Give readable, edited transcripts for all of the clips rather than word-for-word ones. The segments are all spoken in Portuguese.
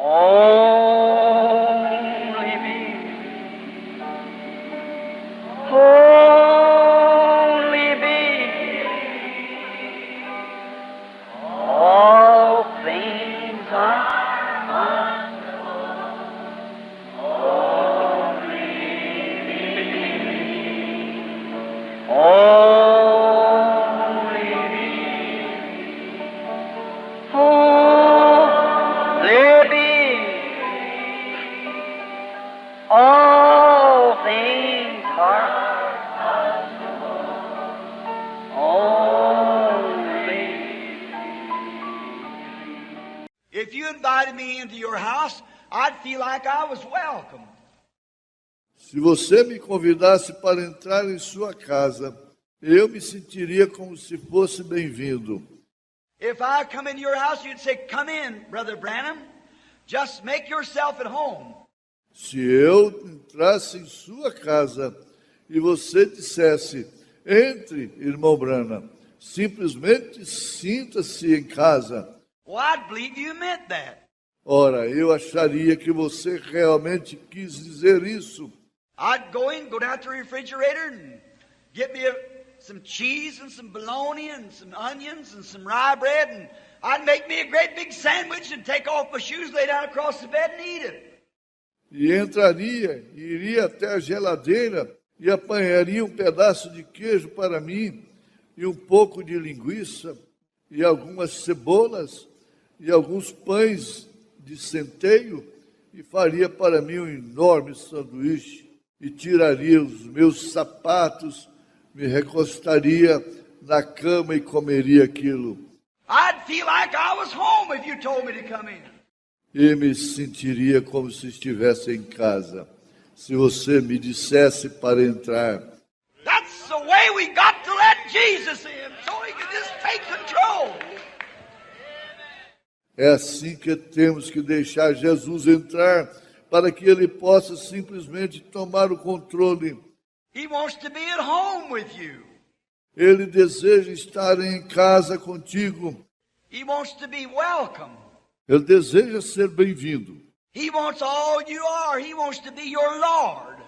Only me. Only me. All things are only me. Only me. All things are only. If you invited me into your house, I'd feel like I was welcome. Se você me convidasse para entrar em sua casa, eu me sentiria como se fosse bem-vindo. If I come into your house, you'd say, "Come in, Brother Branham. Just make yourself at home." Se eu entrasse em sua casa e você dissesse, entre, irmão Branham, simplesmente sinta-se em casa. Well, I'd believe you meant that. Ora, eu acharia que você realmente quis dizer isso. I'd go down to the refrigerator and get me some cheese and some bologna and some onions and some rye bread, and I'd make me a great big sandwich and take off my shoes, lay down across the bed and eat it. E entraria, iria até a geladeira e apanharia um pedaço de queijo para mim, e um pouco de linguiça, e algumas cebolas, e alguns pães de centeio, e faria para mim um enorme sanduíche, e tiraria os meus sapatos, me recostaria na cama e comeria aquilo. I'd feel like I was home if you told me to come in. E me sentiria como se estivesse em casa, se você me dissesse para entrar. That's the way we got to let Jesus in, so he can just take control. É assim que temos que deixar Jesus entrar, para que ele possa simplesmente tomar o controle. He wants to be at home with you. Ele deseja estar em casa contigo. He wants to be welcome. Ele deseja ser bem-vindo. He wants all you are. He wants to be your Lord.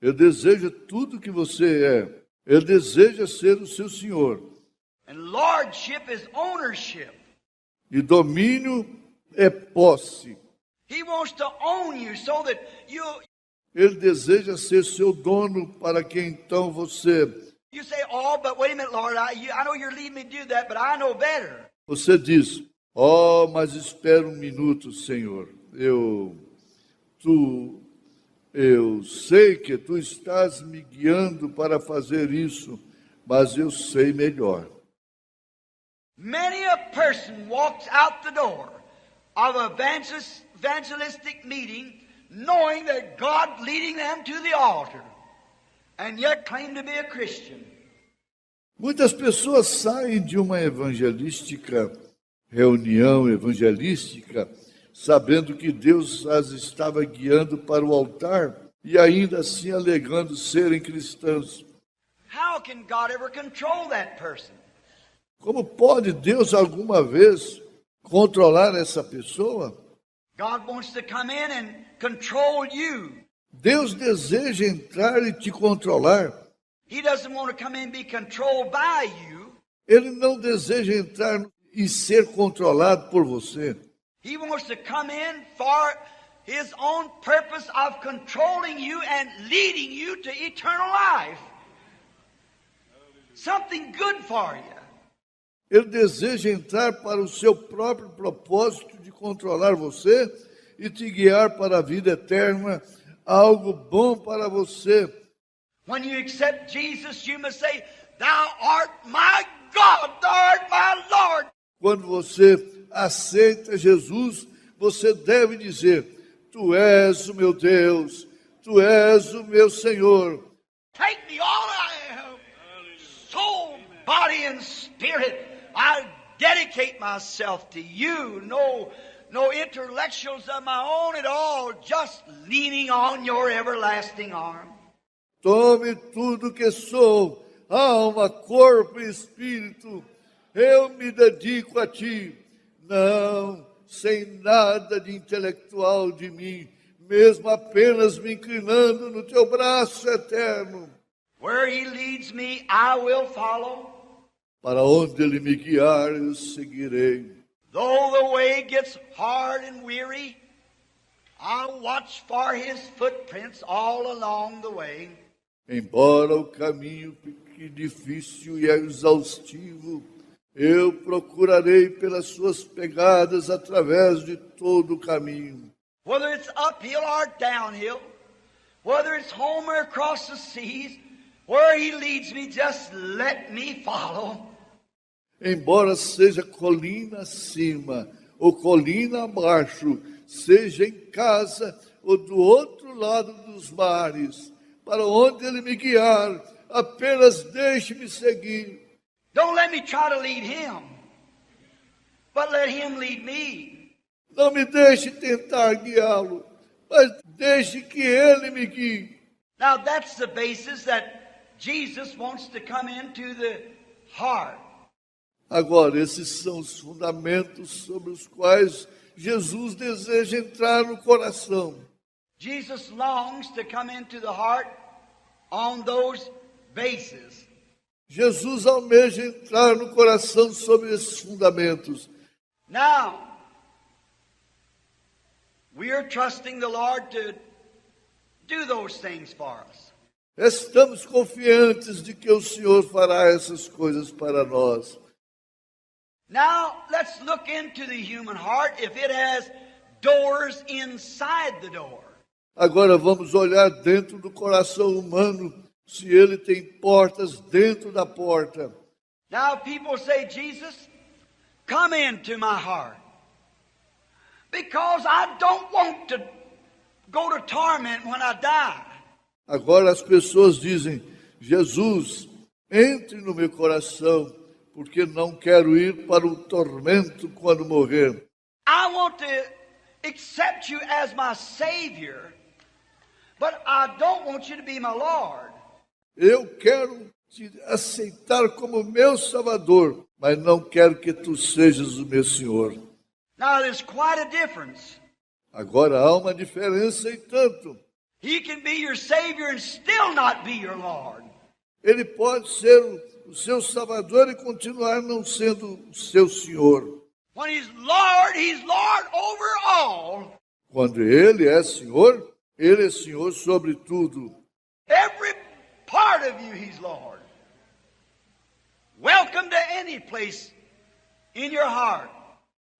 Ele deseja tudo que você é. Ele deseja ser o seu Senhor. And lordship is ownership. E domínio é posse. He wants to own you so that you Ele deseja ser seu dono, para que então você say, "Oh, but wait a minute, Lord. I know you're leading me to do that, but I know better." Você diz, oh, mas espera um minuto, Senhor. Eu sei que tu estás me guiando para fazer isso, mas eu sei melhor. Many a person walks out the door of a evangelistic meeting knowing that God leading them to the altar, and yet claim to be a Christian. Muitas pessoas saem de uma reunião evangelística, sabendo que Deus as estava guiando para o altar e ainda assim alegando serem cristãos. How can God ever control that person? Como pode Deus alguma vez controlar essa pessoa? God wants to come in and control you. Deus deseja entrar e te controlar. He doesn't want to come in and be controlled by you. Ele não deseja entrar e ser controlado por você. He wants to come in for His own purpose of controlling you and leading you to eternal life. Something good for you. Ele deseja entrar para o seu próprio propósito de controlar você e te guiar para a vida eterna, algo bom para você. When you accept Jesus, you must say, "Thou art my God, thou art my Lord." Quando você aceita Jesus, você deve dizer, tu és o meu Deus, tu és o meu Senhor. Take me all I am, soul, body, and spirit. I dedicate myself to you. No intellectuals of my own at all, just leaning on your everlasting arm. Tome tudo que sou, alma, corpo e espírito. Eu me dedico a ti. Não sem nada de intelectual de mim, mesmo apenas me inclinando no teu braço eterno. Where he leads me, I will follow. Para onde ele me guiar, eu seguirei. Though the way gets hard and weary, I'll watch for his footprints all along the way. Embora o caminho fique difícil e exaustivo, eu procurarei pelas suas pegadas através de todo o caminho. Whether it's uphill or downhill, whether it's home or across the seas, where he leads me, just let me follow. Embora seja colina acima ou colina abaixo, seja em casa ou do outro lado dos mares, para onde ele me guiar, apenas deixe-me seguir. Don't let me try to lead him, but let him lead me. Não me deixe tentar guiá-lo, mas deixe que ele me guie. Now that's the basis that Jesus wants to come into the heart. Agora, esses são os fundamentos sobre os quais Jesus deseja entrar no coração. Jesus longs to come into the heart on those bases. Jesus almeja entrar no coração sobre esses fundamentos. Now, we are trusting the Lord to do those things for us. Estamos confiantes de que o Senhor fará essas coisas para nós. Now, let's look into the human heart if it has doors inside the door. Agora vamos olhar dentro do coração humano, se ele tem portas dentro da porta. Now, people say, Jesus, come into my heart. Because I don't want to go to torment when I die. Agora as pessoas dizem, Jesus, entre no meu coração, porque não quero ir para o tormento quando morrer. I want to accept you as my Savior, but I don't want you to be my Lord. Eu quero te aceitar como meu Salvador, mas não quero que tu sejas o meu Senhor. Now there's quite a difference. Agora há uma diferença e tanto. He can be your Savior and still not be your Lord. Ele pode ser o seu Salvador e continuar não sendo o seu Senhor. When He's Lord over all. Quando Ele é Senhor sobre tudo. Every part of you, He's Lord. Welcome to any place in your heart.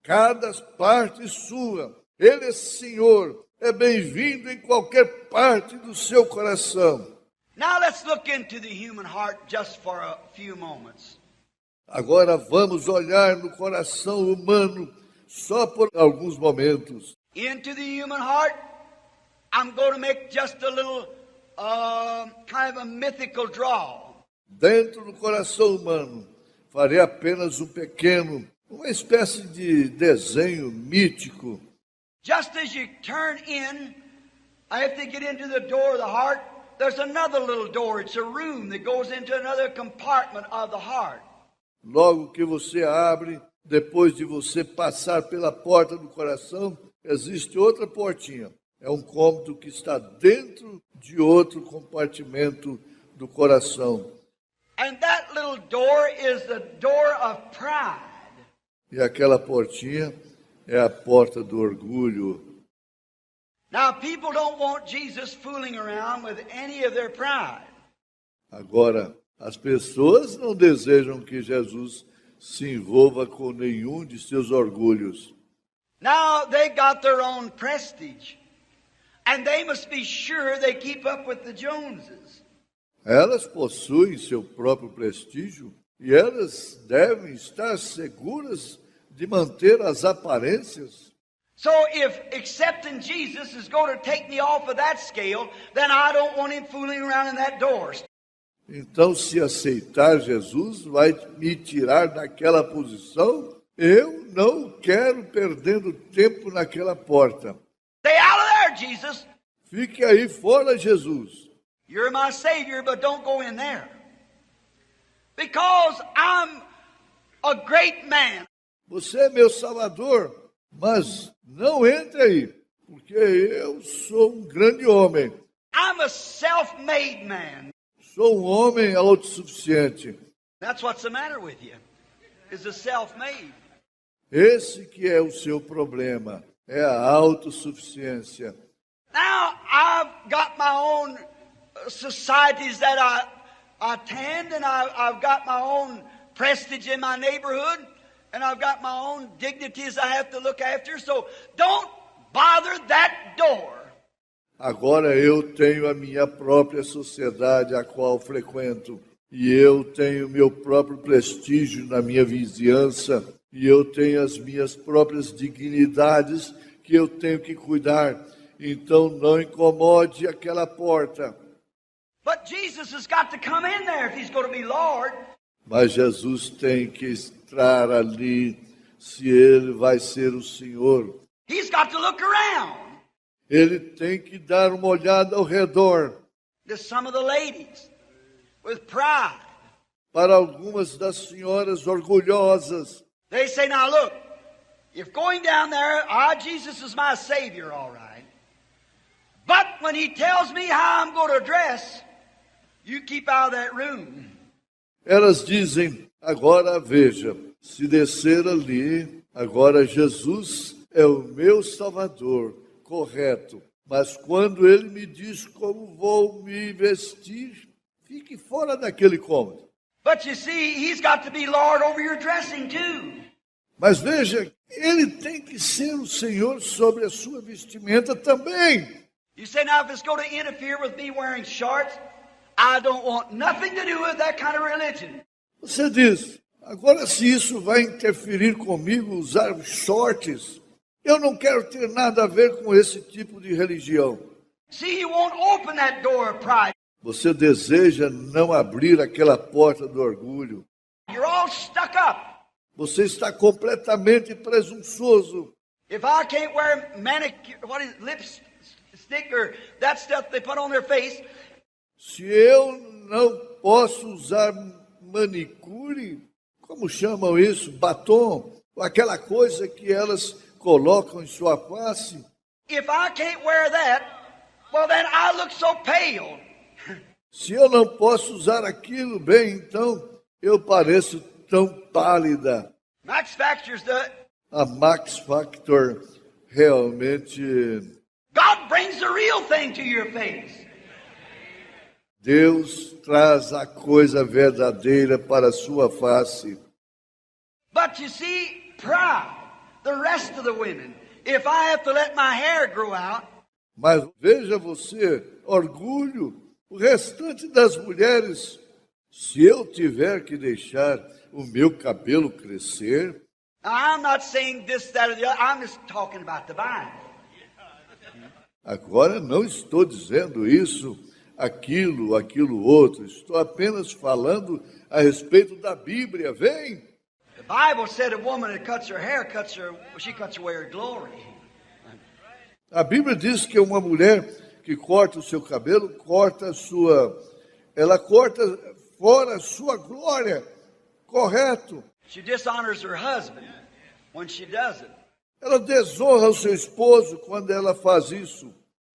Cada parte sua, Ele é Senhor, é bem-vindo em qualquer parte do seu coração. Now let's look into the human heart just for a few moments. Agora vamos olhar no coração humano só por alguns momentos. Into the human heart, I'm going to make just a little kind of a mythical draw. Dentro do coração humano, farei apenas uma espécie de desenho mítico. Just as you turn in, if they get into the door of the heart, there's another little door. It's a room that goes into another compartment of the heart. Logo que você abre, depois de você passar pela porta do coração, existe outra portinha. É um cômodo que está dentro de outro compartimento do coração. And that little door is the door of pride. E aquela portinha é a porta do orgulho. Now, people don't want Jesus fooling around with any of their pride. Agora, as pessoas não desejam que Jesus se envolva com nenhum de seus orgulhos. Now, they got their own prestige. And they must be sure they keep up with the Joneses. Elas possuem seu próprio prestígio e elas devem estar seguras de manter as aparências. So if accepting Jesus is going to take me off of that scale, then I don't want him fooling around in that door. Então, se aceitar Jesus vai me tirar daquela posição, eu não quero perdendo tempo naquela porta. Stay out of there, Jesus. Fique aí fora, Jesus. You're my Savior, but don't go in there. Because I'm a great man. Você é meu Salvador, Mas não entre aí, porque eu sou um grande homem. I'm a self-made man. Sou um homem autossuficiente. That's what's the matter with you, is the self-made. Esse que é o seu problema, é a autossuficiência. Now, I've got my own societies that I attend, and I've got my own prestige in my neighborhood, and I've got my own dignities I have to look after, so don't bother that door. Agora eu tenho a minha própria sociedade a qual frequento, e eu tenho meu próprio prestígio na minha vizinhança, e eu tenho as minhas próprias dignidades que eu tenho que cuidar. Então não incomode aquela porta. But Jesus has got to come in there if he's going to be Lord. Mas Jesus tem que entrar ali se ele vai ser o Senhor. He's got to look around. Ele tem que dar uma olhada ao redor. There's some of the ladies with pride. Para algumas das senhoras orgulhosas, They say, now look, if going down there, Jesus is my Savior, all right. But when he tells me how I'm going to dress, you keep out of that room. elas dizem, agora veja, se descer ali, agora Jesus é o meu Salvador, correto. Mas quando ele me diz como vou me vestir, fique fora daquele cômodo. But you see, he's got to be Lord over your dressing too. Mas veja, ele tem que ser o Senhor sobre a sua vestimenta também. You say, now if it's going to interfere with me wearing shorts, I don't want nothing to do with that kind of religion. Você diz, agora se isso vai interferir comigo, usar shorts, eu não quero ter nada a ver com esse tipo de religião. See, you won't open that door of pride. Você deseja não abrir aquela porta do orgulho. You're all stuck up. Você está completamente presunçoso. If I can't wear manicure, what is it, lipstick or that stuff they put on their face, Se eu não posso usar manicure, como chamam isso? Batom, aquela coisa que elas colocam em sua face. if I can't wear that, well then I look so pale. Se eu não posso usar aquilo bem, então eu pareço tão pálida. Max Factor's the A Max Factor realmente, God brings the real thing to your face. Deus traz a coisa verdadeira para a sua face. But you see, pride, the rest of the women, if I have to let my hair grow out, Mas veja você, orgulho, o restante das mulheres, se eu tiver que deixar o meu cabelo crescer, now I'm not saying this, that, or the other, I'm just talking about the Bible. agora não estou dizendo isso, aquilo outro, estou apenas falando a respeito da Bíblia, vem. The Bible said a woman that cuts her hair, she cuts away her glory. A Bíblia diz que uma mulher que corta o seu cabelo, ela corta fora a sua glória, correto. She dishonors her husband when she does it. Ela desonra o seu esposo quando ela faz isso.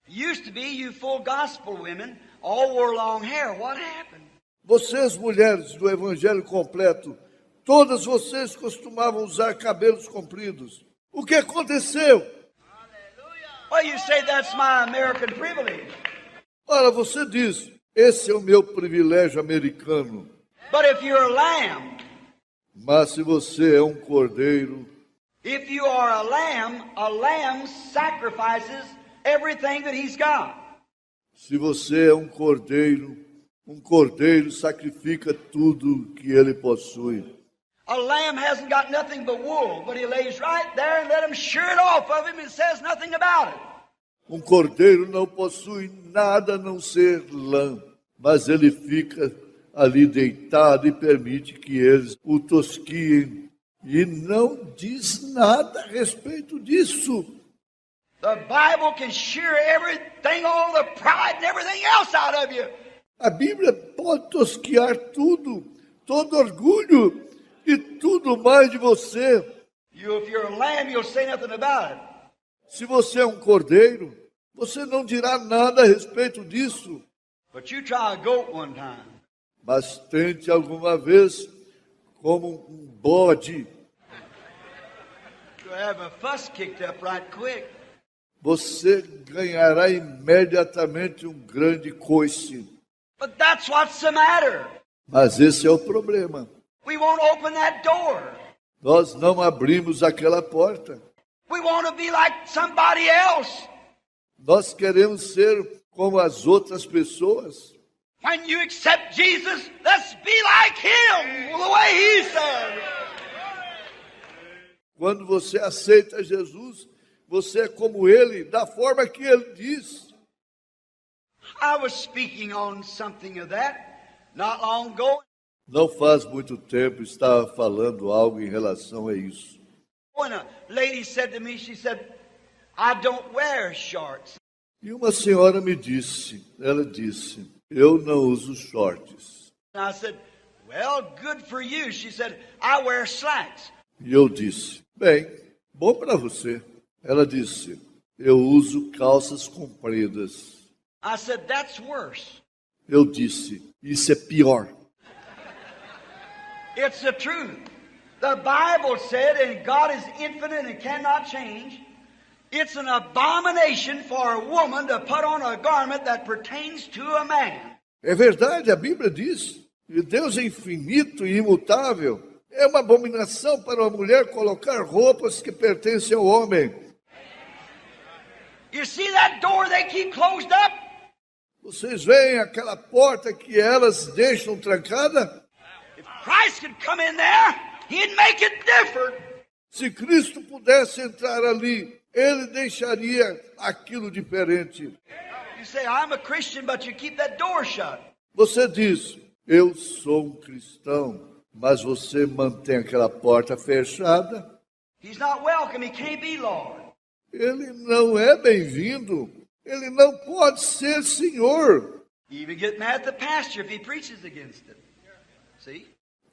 Used to be you full gospel women all wore long hair. What happened? Vocês, mulheres do Evangelho completo, todas vocês costumavam usar cabelos compridos. O que aconteceu? Well, you say that's my American privilege. Ora, você diz, esse é o meu privilégio americano. But if you're a lamb, Mas se você é um cordeiro, if you are a lamb sacrifices everything that he's got. se você é um cordeiro sacrifica tudo que ele possui. A lamb hasn't got nothing but wool, but he lays right there and let him shear it off of him and says nothing about it. Um cordeiro não possui nada a não ser lã, mas ele fica ali deitado e permite que eles o tosquiem e não diz nada a respeito disso. The Bible can shear everything, all the pride and everything else out of you. A Bíblia pode tosquear tudo, todo orgulho e tudo mais de você. If you're a lamb, you'll say nothing about it. Se você é um cordeiro, você não dirá nada a respeito disso. But you try a goat one time. Mas tente alguma vez como um bode. You'll have a fuss kicked up right quick. Você ganhará imediatamente um grande coice. But that's what's the matter. Mas esse é o problema. We won't open that door. Nós não abrimos aquela porta. We want to be like somebody else. Nós queremos ser como as outras pessoas. When you accept Jesus, let's be like Him, the way He said. Quando você aceita Jesus, você é como Ele, da forma que Ele diz. I was speaking on something of that not long ago. Não faz muito tempo estava falando algo em relação a isso. When a lady said to me, she said, I don't wear shorts. E uma senhora me disse, ela disse, eu não uso shorts. And I said, well, good for you. She said, I wear slacks. E eu disse, bem, bom para você. Ela disse, eu uso calças compridas. I said, that's worse. Eu disse, isso é pior. It's the truth. The Bible said, and God is infinite and cannot change, it's an abomination for a woman to put on a garment that pertains to a man. É verdade, a Bíblia diz, e Deus é infinito e imutável. É uma abominação para uma mulher colocar roupas que pertencem ao homem. You see that door they keep closed up? Vocês veem aquela porta que elas deixam trancada? If Christ could come in there, He'd make it different. Se Cristo pudesse entrar ali, Ele deixaria aquilo diferente. You say, I'm a Christian, but you keep that door shut. Você diz, eu sou um cristão, mas você mantém aquela porta fechada. He's not welcome. He can't be Lord. Ele não é bem-vindo. Ele não pode ser Senhor. You even get mad at the pastor if he preaches against it. See?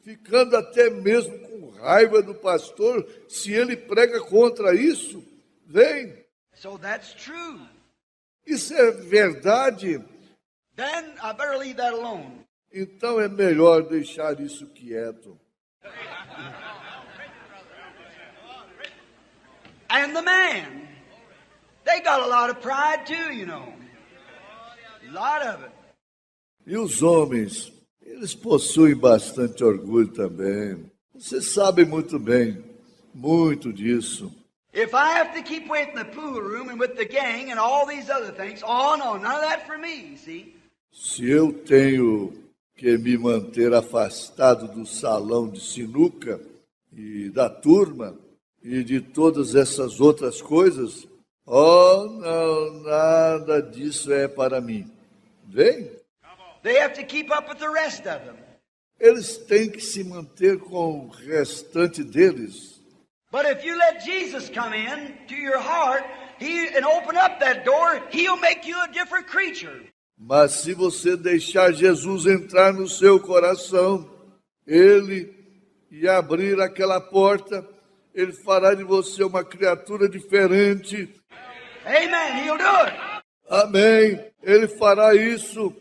Ficando até mesmo com raiva do pastor, se ele prega contra isso, vem. So that's true. Isso é verdade. Then I better leave that alone. Então é melhor deixar isso quieto. And the man, they got a lot of pride too, you know. A lot of it. E os homens, eles possuem bastante orgulho também. Você sabe muito bem, muito disso. If I have to keep away from the pool room and with the gang and all these other things, oh no, none of that for me, see? Se eu tenho que me manter afastado do salão de sinuca e da turma e de todas essas outras coisas, oh não, nada disso é para mim. Vem? They have to keep up with the rest of them. Eles têm que se manter com o restante deles. But if you let Jesus come in to your heart, and open up that door, He'll make you a different creature. Mas se você deixar Jesus entrar no seu coração, Ele, e abrir aquela porta, Ele fará de você uma criatura diferente. Amen. He'll do it. Amém. Ele fará isso.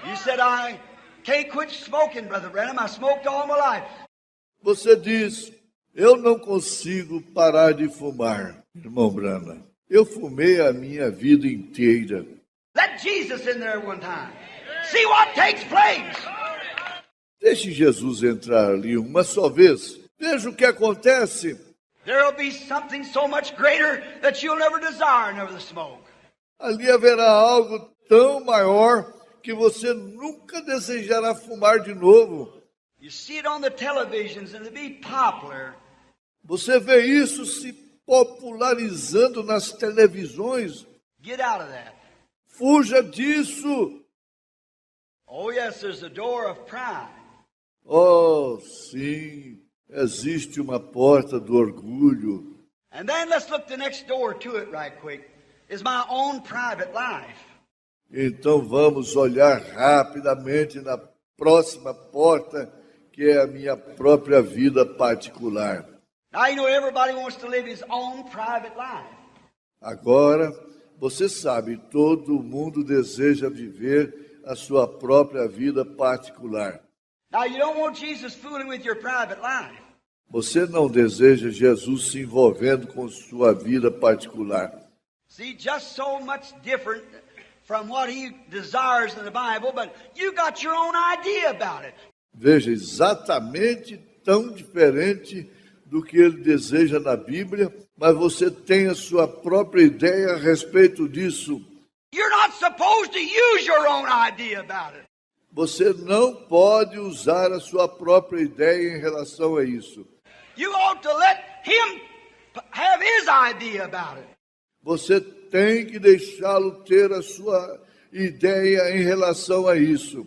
You said, I can't quit smoking, Brother Branham. I smoked all my life. Você diz, eu não consigo parar de fumar, irmão Branham. Eu fumei a minha vida inteira. Let Jesus in there one time. See what takes place. Deixe Jesus entrar ali uma só vez. Veja o que acontece. There'll be something so much greater that you'll never desire never to smoke. Ali haverá algo tão maior que você nunca desejará fumar de novo. You see it on the televisions and it'll be popular. Você vê isso se popularizando nas televisões. Get out of that. Fuja disso. Oh yes, there's a door of pride. Oh, sim, existe uma porta do orgulho. And then let's look the next door to it right quick. Is my own private life. Então vamos olhar rapidamente na próxima porta, que é a minha própria vida particular. Now you know everybody wants to live his own private life. Agora, você sabe, todo mundo deseja viver a sua própria vida particular. Now you don't want Jesus fooling with your private life. Você não deseja Jesus se envolvendo com sua vida particular. See, just so much different from what he desires in the Bible, but you got your own idea about it. Veja, exatamente tão diferente do que ele deseja na Bíblia, mas você tem a sua própria ideia a respeito disso. You're not supposed to use your own idea about it. Você não pode usar a sua própria ideia em relação a isso. You ought to let him have his idea about it. Você tem que deixá-lo ter a sua ideia em relação a isso.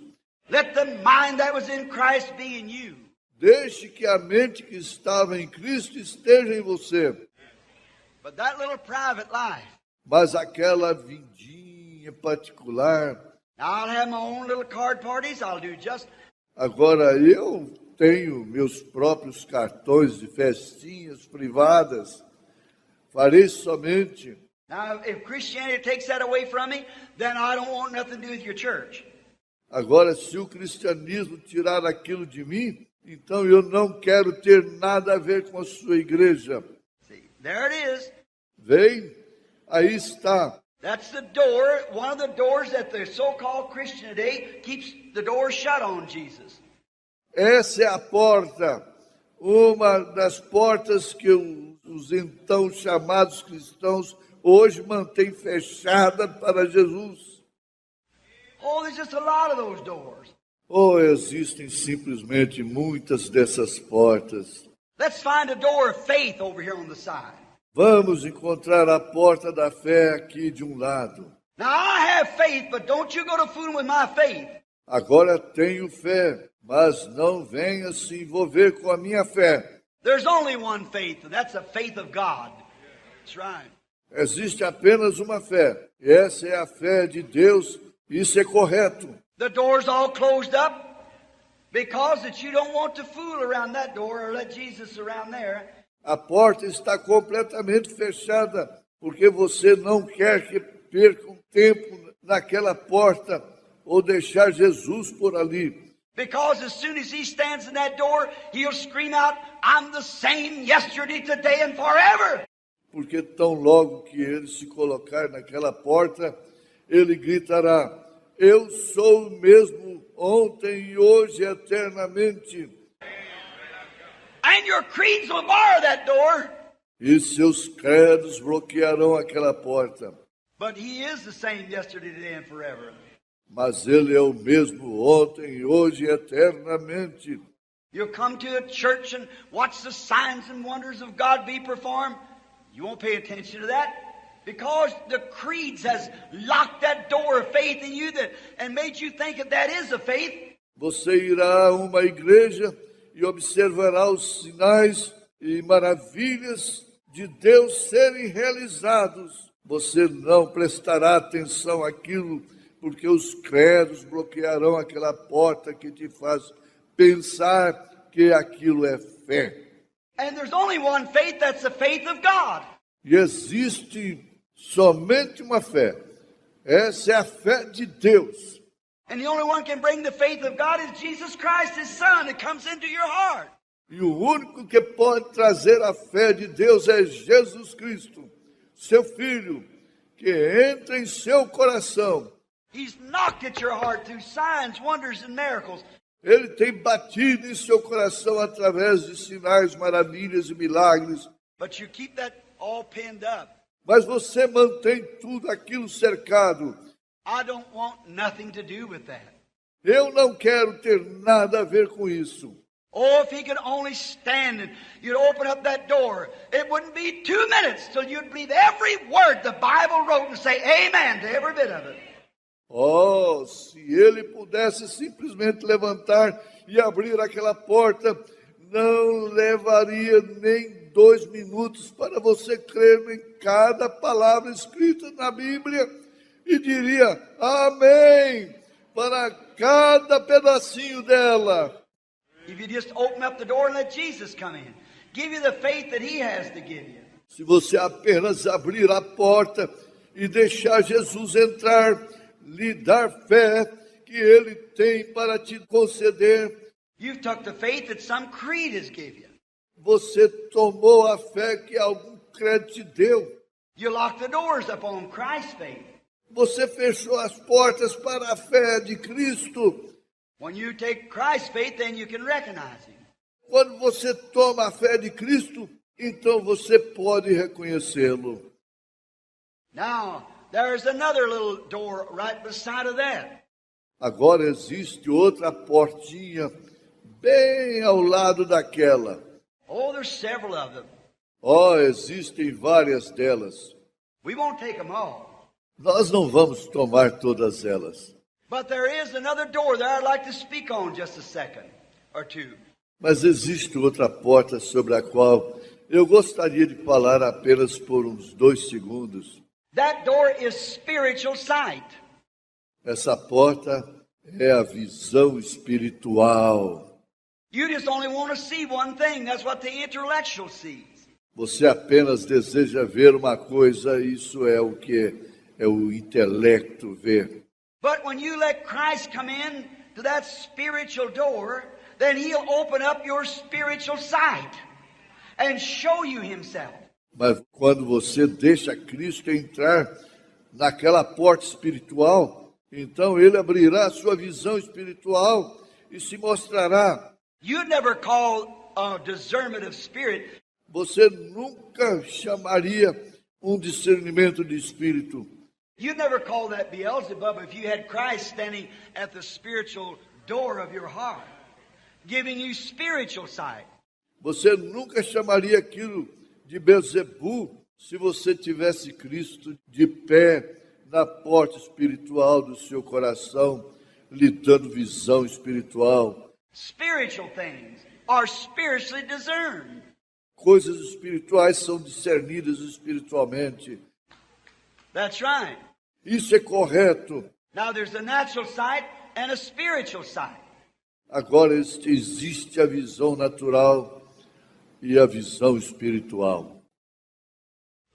Let the mind that was in Christ be in you. Deixe que a mente que estava em Cristo esteja em você. But that little private life, Mas aquela vidinha particular, now I'll have my own little card parties, I'll do just. agora eu tenho meus próprios cartões de festinhas privadas, farei somente. Now if Christianity takes that away from me, then I don't want nothing to do with your church. Agora, se o cristianismo tirar aquilo de mim, então eu não quero ter nada a ver com a sua igreja. See, there it is. Vem, aí está. That's the door, one of the doors that the so-called Christian today keeps the door shut on Jesus. Essa é a porta, uma das portas que os então chamados cristãos hoje mantêm fechada para Jesus. Oh, there's just a lot of those doors. Ou existem simplesmente muitas dessas portas. Let's find a door of faith over here on the side. Vamos encontrar a porta da fé aqui de um lado. Now I have faith, but don't you go to fooling with my faith. Agora tenho fé, mas não venha se envolver com a minha fé. There's only one faith, and that's the faith of God. That's right. Existe apenas uma fé. Essa é a fé de Deus. Isso é correto. The door's all closed up because that you don't want to fool around that door or let Jesus around there. A porta está completamente fechada porque você não quer que percam tempo naquela porta ou deixar Jesus por ali. Because as soon as he stands in that door, he'll scream out, I'm the same yesterday, today, and forever. Porque tão logo que ele se colocar naquela porta, ele gritará, eu sou o mesmo ontem e hoje eternamente. And your creeds will bar that door. E seus credos bloquearão aquela porta. But he is the same yesterday, today, and forever. Mas ele é o mesmo ontem e hoje eternamente. You'll come to a church and watch the signs and wonders of God be performed. You won't pay attention to that because the creeds has locked that door of faith in you and made you think that is a faith. Você irá a uma igreja e observará os sinais e maravilhas de Deus serem realizados. Você não prestará atenção àquilo porque os credos bloquearão aquela porta que te faz pensar que aquilo é fé. And there's only one faith, that's the faith of God. E existe somente uma fé. Essa é a fé de Deus. And the only one can bring the faith of God is Jesus Christ, His Son, that comes into your heart. E o único que pode trazer a fé de Deus é Jesus Cristo, seu Filho, que entra em seu coração. He's knocked at your heart through signs, wonders, and miracles. Ele tem batido em seu coração através de sinais, maravilhas e milagres. But you keep that all pinned up. Mas você mantém tudo aquilo cercado. I don't want nothing to do with that. Eu não quero ter nada a ver com isso. Oh, if he could only stand and you'd open up that door, it wouldn't be 2 minutes till you'd believe every word the Bible wrote and say amen to every bit of it. Oh, se ele pudesse simplesmente levantar e abrir aquela porta, não levaria nem 2 minutos para você crer em cada palavra escrita na Bíblia e diria amém para cada pedacinho dela. If you just open up the door and let Jesus come in. give you the faith that He has to give you. Se você apenas abrir a porta e deixar Jesus entrar, lhe dar fé que Ele tem para te conceder, You've took the faith that some creed has give you. você tomou a fé que algum credo te deu. You lock the doors upon Christ's faith. Você fechou as portas para a fé de Cristo. When you take Christ's faith, then you can recognize Him. Quando você toma a fé de Cristo, então você pode reconhecê-lo. Now, there's another little door right beside of that. Agora existe outra portinha bem ao lado daquela. Oh, there's several of them. Oh, existem várias delas. We won't take them all. Nós não vamos tomar todas elas. But there is another door there I'd like to speak on just a second or two. Mas existe outra porta sobre a qual eu gostaria de falar apenas por uns 2 segundos. That door is spiritual sight. Essa porta é a visão espiritual. You just only want to see one thing. That's what the intellectual sees. Você apenas deseja ver uma coisa, isso é o que é o intelecto vê. But when you let Christ come in to that spiritual door, then He'll open up your spiritual sight and show you Himself. Mas quando você deixa Cristo entrar naquela porta espiritual, então Ele abrirá a sua visão espiritual e se mostrará. You'd never call a discernment of spirit. Você nunca chamaria um discernimento de espírito. You'd never call that Beelzebub if you had Christ standing at the spiritual door of your heart, giving you spiritual sight. Você nunca chamaria aquilo de Beelzebu se você tivesse Cristo de pé na porta espiritual do seu coração, lhe dando visão espiritual. Spiritual things are spiritually discerned. Coisas espirituais são discernidas espiritualmente. That's right. Isso é correto. Now there's a natural sight and a spiritual sight. Agora existe a visão natural e a visão espiritual.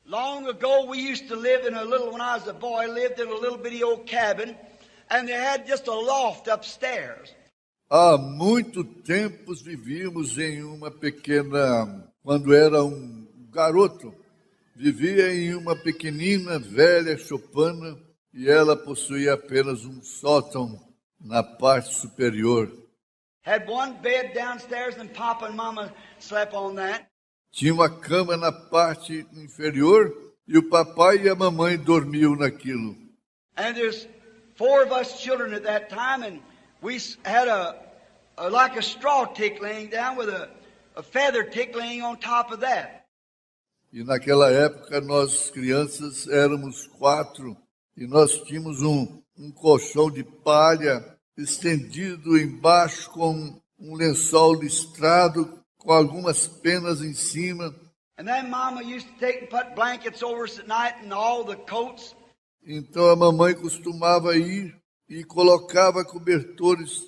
Long ago we used to live in when I was a boy, lived in a little bitty old cabin, and they had just a loft upstairs. Há muito tempo vivíamos em uma pequena, quando era um garoto, vivia em uma pequenina, velha choupana, e ela possuía apenas um sótão na parte superior. Had one bed downstairs and Papa and Mama slept on that. Tinha uma cama na parte inferior e o papai e a mamãe dormiam naquilo. And there's 4 of us children at that time, and we had like a straw tick laying down with a feather tick laying on top of that. E naquela época nós crianças éramos 4 e nós tínhamos um colchão de palha estendido embaixo com um lençol listrado com algumas penas em cima. And then Mama used to take and put blankets over us at night and all the coats. Então a mamãe costumava ir e colocava cobertores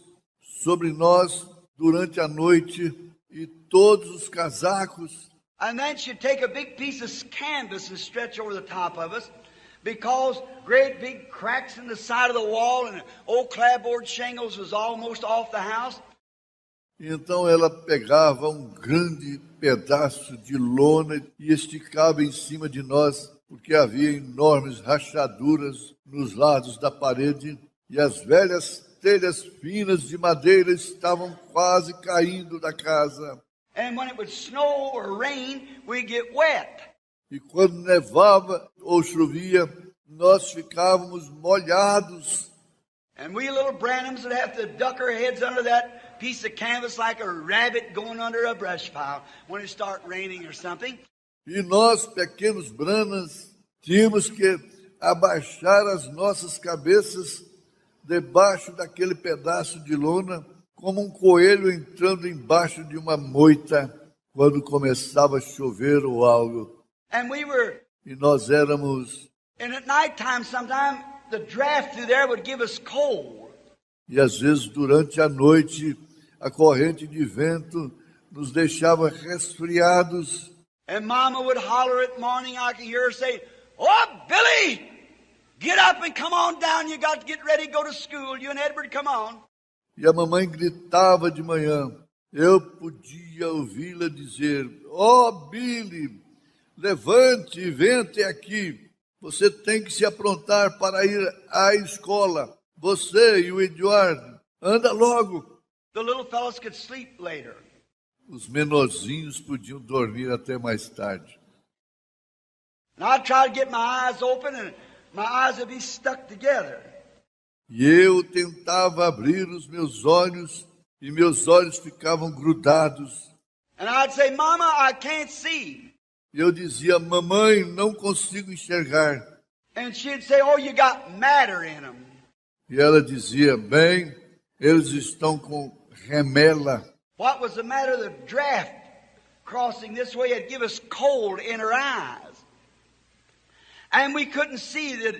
sobre nós durante a noite e todos os casacos. And then she'd take a big piece of canvas and stretch over the top of us, because great big cracks in the side of the wall and old clapboard shingles was almost off the house. Então ela pegava um grande pedaço de lona e esticava em cima de nós, porque havia enormes rachaduras nos lados da parede e as velhas telhas finas de madeira estavam quase caindo da casa. And when it would snow or rain, we'd get wet. E quando nevava ou chovia, nós ficávamos molhados. And we little Branhams would have to duck our heads under that piece of canvas like a rabbit going under a brush pile when it started raining or something. E nós, pequenos Branhams, tínhamos que abaixar as nossas cabeças debaixo daquele pedaço de lona, como um coelho entrando embaixo de uma moita quando começava a chover ou algo. And we were, E nós éramos, and at night time sometime the draft through there would give us cold. e às vezes durante a noite a corrente de vento nos deixava resfriados. And Mama would holler at morning. I could hear her say, "Oh, Billy, get up and come on down. You got to get ready to go to school. You and Edward, come on." E a mamãe gritava de manhã. Eu podia ouvi-la dizer: "Oh, Billy, levante e venha até aqui. Você tem que se aprontar para ir à escola. Você e o Eduardo, anda logo." The little fellows could sleep later. Os menorzinhos podiam dormir até mais tarde. And I'd try to get my eyes open and my eyes would be stuck together. E eu tentava abrir os meus olhos e meus olhos ficavam grudados. And I'd say, "Mama, I can't see." E eu dizia: "Mamãe, não consigo enxergar." And she'd say, "Oh, you got matter in them." E ela dizia: "Bem, eles estão com remela." What was the matter? The draft crossing this way had give us cold in her eyes. And we couldn't see that.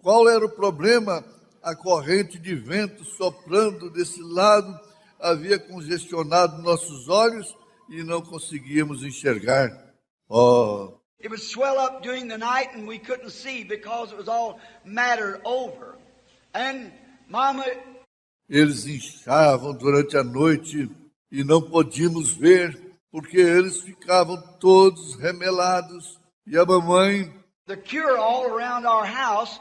Qual era o problema? A corrente de vento soprando desse lado havia congestionado nossos olhos e não conseguíamos enxergar. Oh, It would swell up during the night and we couldn't see because it was all mattered over. And Mama, eles inchavam durante a noite e não podíamos ver porque eles ficavam todos remelados. E a mamãe, the cure all around our house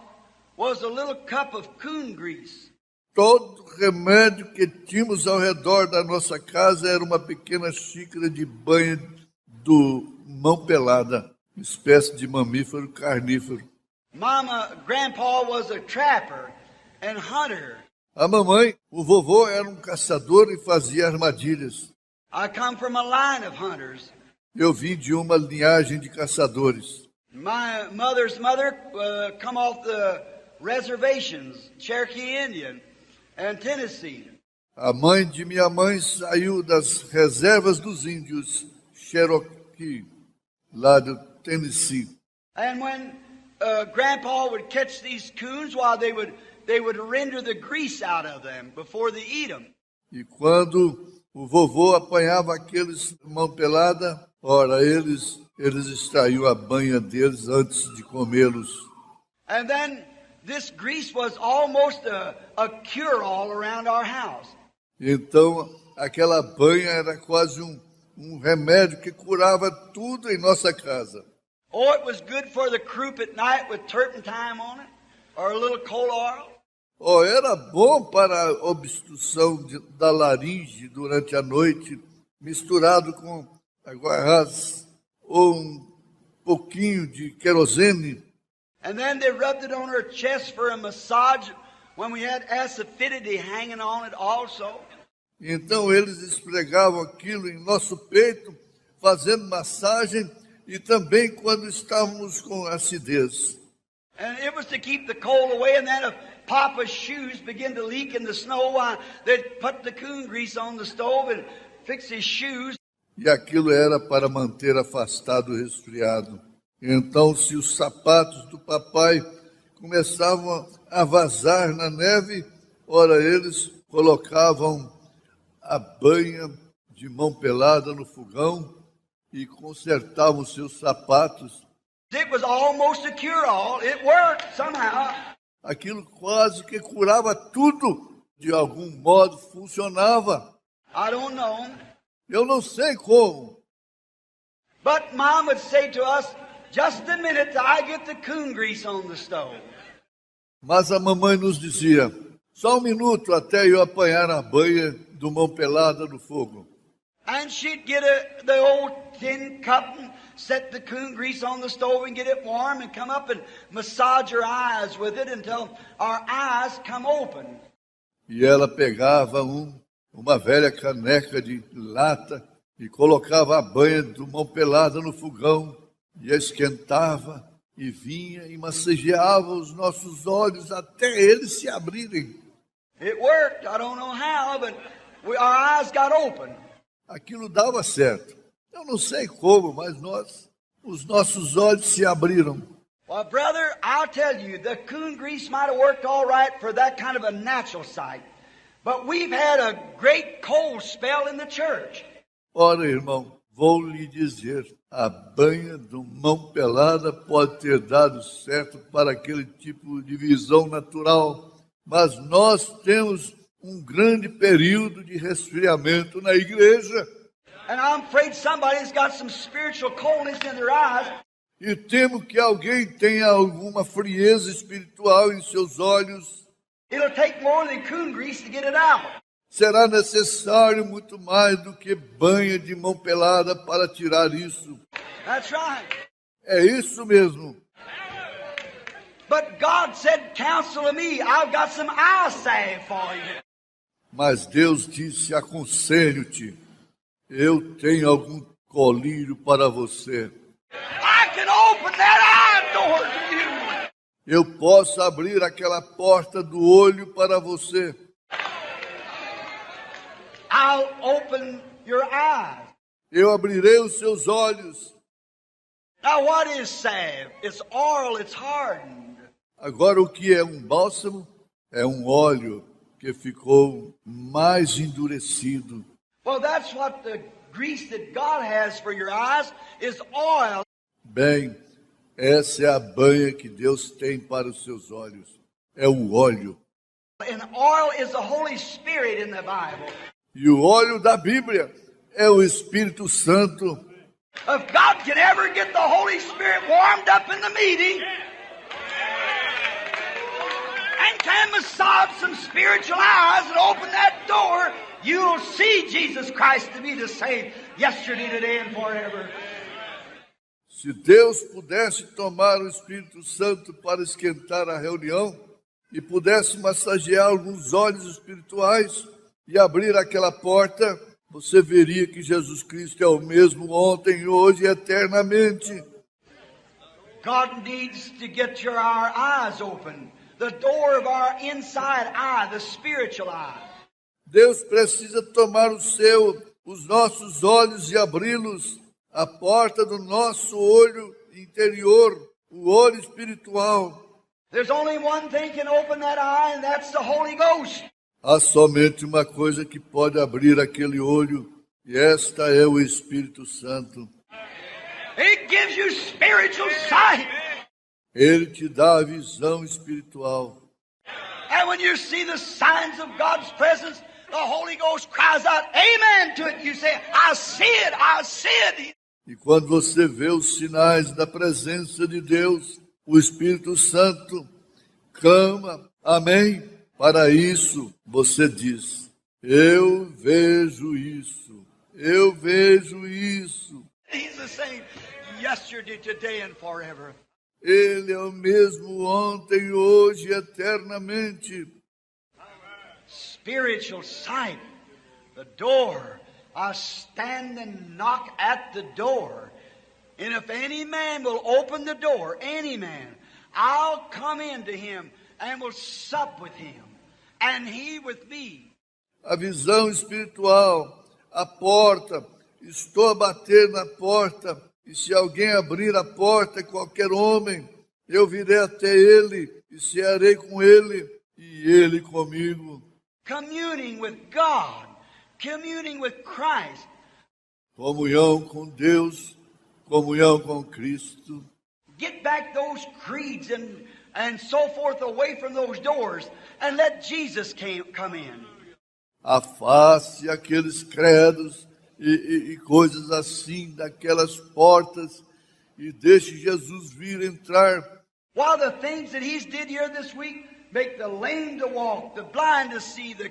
was a little cup of coon grease. todo remédio que tínhamos ao redor da nossa casa era uma pequena xícara de banha do mão pelada, espécie de mamífero carnífero. Grandpa was a trapper and hunter. A mamãe, o vovô era um caçador e fazia armadilhas. I come from a line of hunters. Eu vim de uma linhagem de caçadores. My mother's mother come off the reservations, Cherokee Indian and Tennessee. A mãe de minha mãe saiu das reservas dos índios Cherokee, lá do Tennessee. And when Grandpa would catch these coons, while they would render the grease out of them before they eat them. E quando o vovô apanhava aqueles mão pelada, ora, eles extraíam a banha deles antes de comê-los. And then this grease was almost a cure-all around our house. Então, aquela banha era quase um remédio que curava tudo em nossa casa. Oh, it was good for the croup at night with turpentine on it, or a little coal oil. Oh, era bom para a obstrução da laringe durante a noite, misturado com aguarrás ou um pouquinho de querosene. And then they rubbed it on her chest for a massage when we had acidity hanging on it also. Então eles esfregavam aquilo em nosso peito, fazendo massagem, e também quando estávamos com acidez. And it was to keep the cold away, and then if Papa's shoes began to leak in the snow, they'd put the coon grease on the stove and fix his shoes. E aquilo era para manter afastado o resfriado. Então, se os sapatos do papai começavam a vazar na neve, ora, eles colocavam a banha de mão pelada no fogão e consertavam seus sapatos. It was almost a cure-all. It worked somehow. Aquilo quase que curava tudo. De algum modo funcionava. I don't know. Eu não sei como. But Mom would say to us, "Just a minute till I get the coon grease on the stove." Mas a mamãe nos dizia: "Só um minuto até eu apanhar a banha do mão pelada no fogo." And she'd get the old tin cup and set the coon grease on the stove and get it warm and come up and massage her eyes with it until our eyes come open. E ela pegava uma velha caneca de lata e colocava a banha do mão pelada no fogão e a esquentava e vinha e massageava os nossos olhos até eles se abrirem. It worked. I don't know how, but our eyes got open. Aquilo dava certo. Eu não sei como, mas os nossos olhos se abriram. Well, brother, I'll tell you, the coon grease might have worked all right for that kind of a natural sight. But we've had a great cold spell in the church. Ora, irmão, vou lhe dizer, a banha do mão pelada pode ter dado certo para aquele tipo de visão natural, mas nós temos um grande período de resfriamento na igreja. And I'm afraid somebody's got some spiritual coldness in their eyes. E temo que alguém tenha alguma frieza espiritual em seus olhos. It'll take more than coon grease to get it out. Será necessário muito mais do que banha de mão pelada para tirar isso. That's right. É isso mesmo. But God said, counsel of me, I've got some eye salve for you. Mas Deus disse, aconselho-te, eu tenho algum colírio para você. I can open that eye door to you. Eu posso abrir aquela porta do olho para você. I'll open your eyes. Eu abrirei os seus olhos. Now what is salve? It's oil, it's hardened. Agora, o que é um bálsamo? É um óleo que ficou mais endurecido. Well, that's what the grease that God has for your eyes is oil. Bem, essa é a banha que Deus tem para os seus olhos. É o óleo. And oil is the Holy Spirit in the Bible. E o óleo da Bíblia é o Espírito Santo. If God can ever get the Holy Spirit warmed up in the meeting and can massage some spiritual eyes and open that door, you'll see Jesus Christ to be the same yesterday, today, and forever. Se Deus pudesse tomar o Espírito Santo para esquentar a reunião e pudesse massagear alguns olhos espirituais e abrir aquela porta, você veria que Jesus Cristo é o mesmo ontem, hoje e eternamente. God needs to get our eyes open. The door of our inside eye, the spiritual eye. Deus precisa tomar os nossos olhos e abri-los, a porta do nosso olho interior, o olho espiritual. There's only one thing can open that eye, and that's the Holy Ghost. Há somente uma coisa que pode abrir aquele olho, e esta é o Espírito Santo. It gives you spiritual sight. Ele te dá a visão espiritual. And when you see the signs of God's presence, the Holy Ghost cries out, amen to it. You say, I see it, I see it. E quando você vê os sinais da presença de Deus, o Espírito Santo clama, amém. Para isso, você diz, eu vejo isso, eu vejo isso. He's the same yesterday, today, and forever. Ele é o mesmo ontem, hoje e eternamente. Spiritual sight, the door. I stand and knock at the door. And if any man will open the door, any man, I'll come into him and will sup with him, and he with me. A visão espiritual, a porta, estou a bater na porta, e se alguém abrir a porta, qualquer homem, eu virei até ele, e cearei com ele, e ele comigo. Communing with God, communing with Christ. Comunhão com Deus, comunhão com Cristo. Get back those creeds and so forth away from those doors, and let Jesus come in. Afaste aqueles credos e coisas assim daquelas portas e deixe Jesus vir entrar. While the things that He's did here this week make the lame to walk, the blind to see, the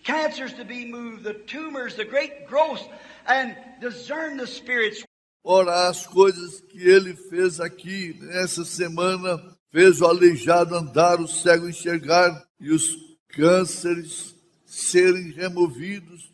cancers to be moved, the tumors, the great growths, and discern the spirits. Ora, as coisas que Ele fez aqui nessa semana, fez o aleijado andar, o cego enxergar e os cânceres serem removidos,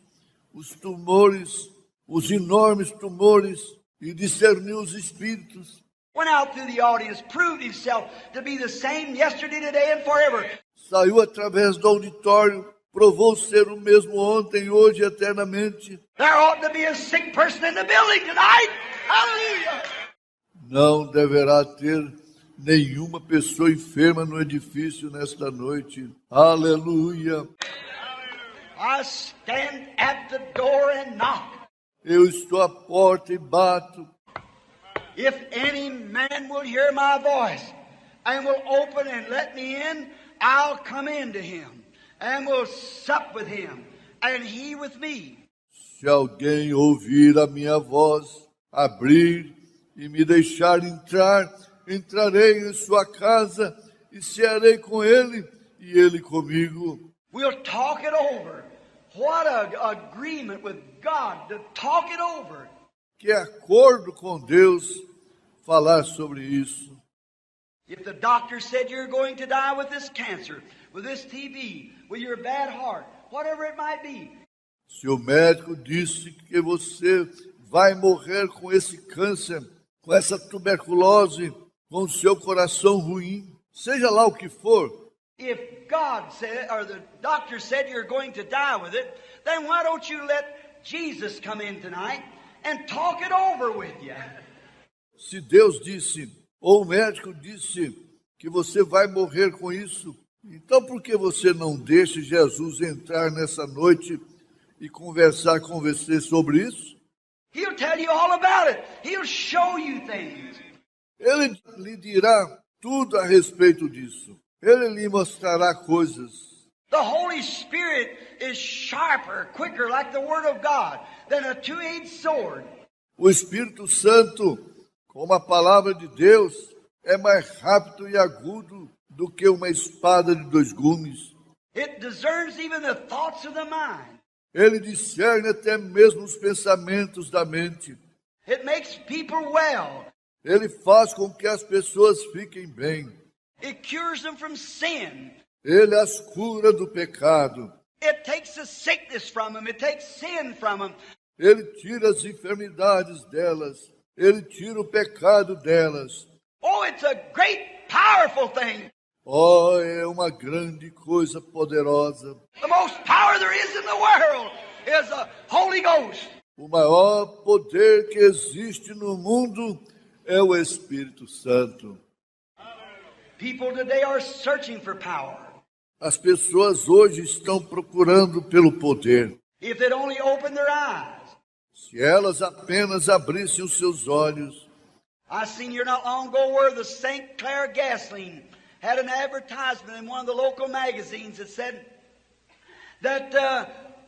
os tumores, os enormes tumores, e discerniu os espíritos. Went out through the audience, proved himself to be the same yesterday, today, and forever. Saiu através do auditório, provou ser o mesmo ontem, hoje e eternamente. There ought to be a sick person in the building tonight. Hallelujah. Não deverá ter nenhuma pessoa enferma no edifício nesta noite. Aleluia. I stand at the door and knock. Eu estou à porta e bato. If any man will hear my voice and will open and let me in, I'll come into him and will sup with him and he with me. Se alguém ouvir a minha voz, abrir e me deixar entrar, entrarei em sua casa e cearei com ele e ele comigo. We'll talk it over. What an agreement with God to talk it over. Que acordo com Deus falar sobre isso. If the doctor said you're going to die with this cancer, with this TB, with your bad heart, whatever it might be. Se o médico disse que você vai morrer com esse câncer, com essa tuberculose, com o seu coração ruim, seja lá o que for. If God said, or the doctor said you're going to die with it, then why don't you let Jesus come in tonight and talk it over with you? Se Deus disse, ou o médico disse que você vai morrer com isso, então por que você não deixa Jesus entrar nessa noite e conversar com você sobre isso? He'll tell you all about it. He'll show you things. Ele lhe dirá tudo a respeito disso. Ele lhe mostrará coisas. The Holy Spirit is sharper, quicker, like the Word of God, than a two-edged sword. O Espírito Santo, como a palavra de Deus, é mais rápido e agudo do que uma espada de dois gumes. It discerns even the thoughts of the mind. Ele discerne até mesmo os pensamentos da mente. It makes people well. Ele faz com que as pessoas fiquem bem. It cures them from sin. Ele as cura do pecado. It takes the sickness from them. It takes sin from them. Ele tira as enfermidades delas. Ele tira o pecado delas. Oh, it's a great, powerful thing. Oh, é uma grande coisa poderosa. The most power there is in the world is the Holy Ghost. O maior poder que existe no mundo é o Espírito Santo. People today are searching for power. As pessoas hoje estão procurando pelo poder. If they'd only open their eyes. Se elas apenas abrissem os seus olhos. I seen here not long ago where the St. Clair gasoline had an advertisement in one of the local magazines that said that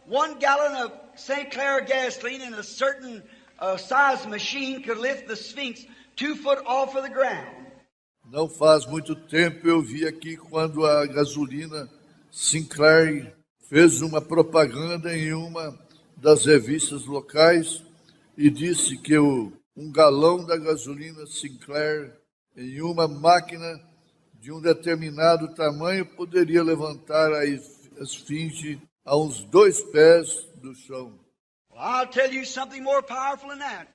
1 gallon of St. Clair gasoline in a certain size machine could lift the Sphinx 2 foot off of the ground. Não faz muito tempo eu vi aqui quando a gasolina Sinclair fez uma propaganda em uma das revistas locais e disse que um galão da gasolina Sinclair em uma máquina de um determinado tamanho poderia levantar a esfinge a uns 2 pés do chão. Well, I'll tell you something more powerful than that.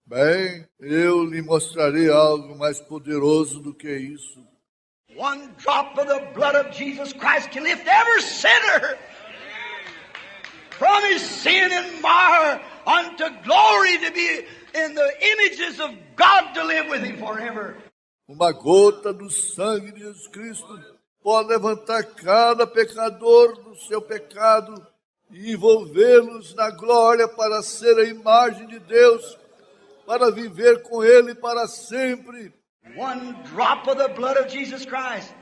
Bem, eu lhe mostrarei algo mais poderoso do que isso. 1 drop of the blood of Jesus Christ can lift every sinner from his sin and mire unto glory to be in the images of God to live with him forever. Uma gota do sangue de Jesus Cristo pode levantar cada pecador do seu pecado e envolvê-los na glória para ser a imagem de Deus, para viver com Ele para sempre. 1 drop of the blood of Jesus Christ.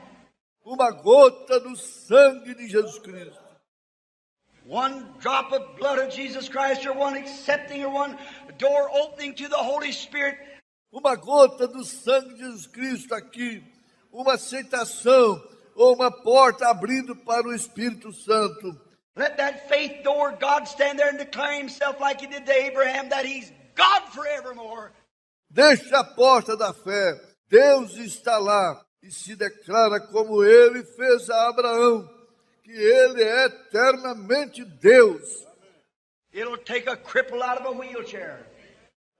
Uma gota do sangue de Jesus Cristo. 1 drop of blood of Jesus Christ, or one accepting, or one door opening to the Holy Spirit. Uma gota do sangue de Jesus Cristo aqui. Uma aceitação ou uma porta abrindo para o Espírito Santo. Let that faith door God stand there and declare himself like he did to Abraham, that he's God forevermore. Deixa a porta da fé. Deus está lá e se declara como ele fez a Abraão, que ele é eternamente Deus. It'll take a cripple out of a wheelchair.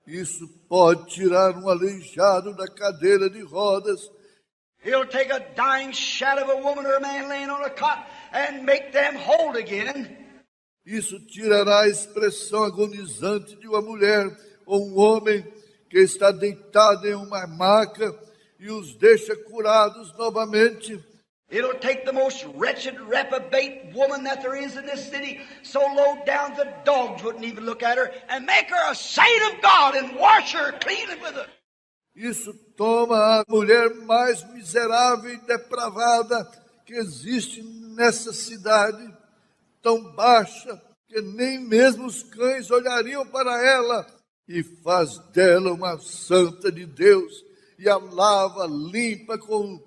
Isso pode tirar um aleijado da cadeira de rodas. It'll take a dying shadow of a woman or a man laying on a cot and make them whole again. Isso tirará a expressão agonizante de uma mulher ou um homem que está deitado em uma maca e os deixa curados novamente. It'll take the most wretched, reprobate woman that there is in this city, so low down the dogs wouldn't even look at her, and make her a saint of God and wash her clean with it. Isso toma a mulher mais miserável e depravada que existe nessa cidade, tão baixa que nem mesmo os cães olhariam para ela, e faz dela uma santa de Deus, e a lava, limpa com...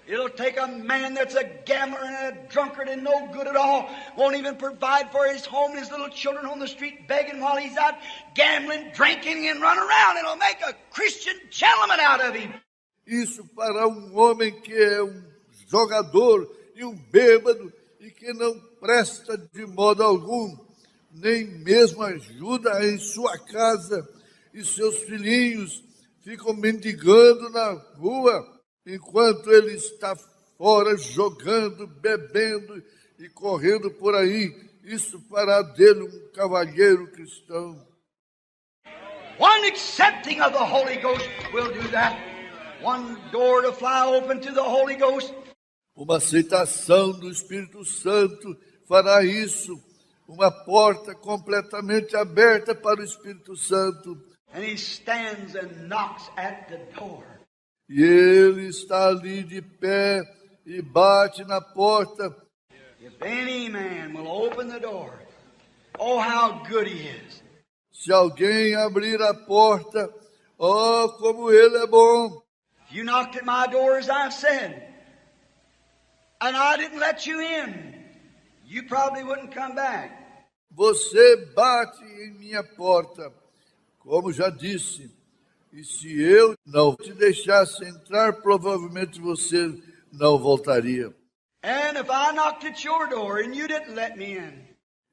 It'll take a man that's a gambler and a drunkard and no good at all, won't even provide for his home and his little children on the street begging while he's out gambling, drinking, and running around. It'll make a Christian gentleman out of him. Isso para um homem que é um jogador e um bêbado e que não presta de modo algum, nem mesmo ajuda em sua casa, e seus filhinhos ficam mendigando na rua, enquanto ele está fora jogando, bebendo e correndo por aí. Isso fará dele um cavalheiro cristão. One accepting of the Holy Ghost will do that. One door to fly open to the Holy Ghost. Uma aceitação do Espírito Santo fará isso. Uma porta completamente aberta para o Espírito Santo. And he stands and knocks at the door. E ele está ali de pé e bate na porta. If any man will open the door, oh, how good he is. Se alguém abrir a porta, oh, como ele é bom. If you knocked at my door, as I've said, and I didn't let you in, you probably wouldn't come back. Você bate em minha porta, como já disse. E se eu não te deixasse entrar, provavelmente você não voltaria. And if I knocked at your door and you didn't let me in,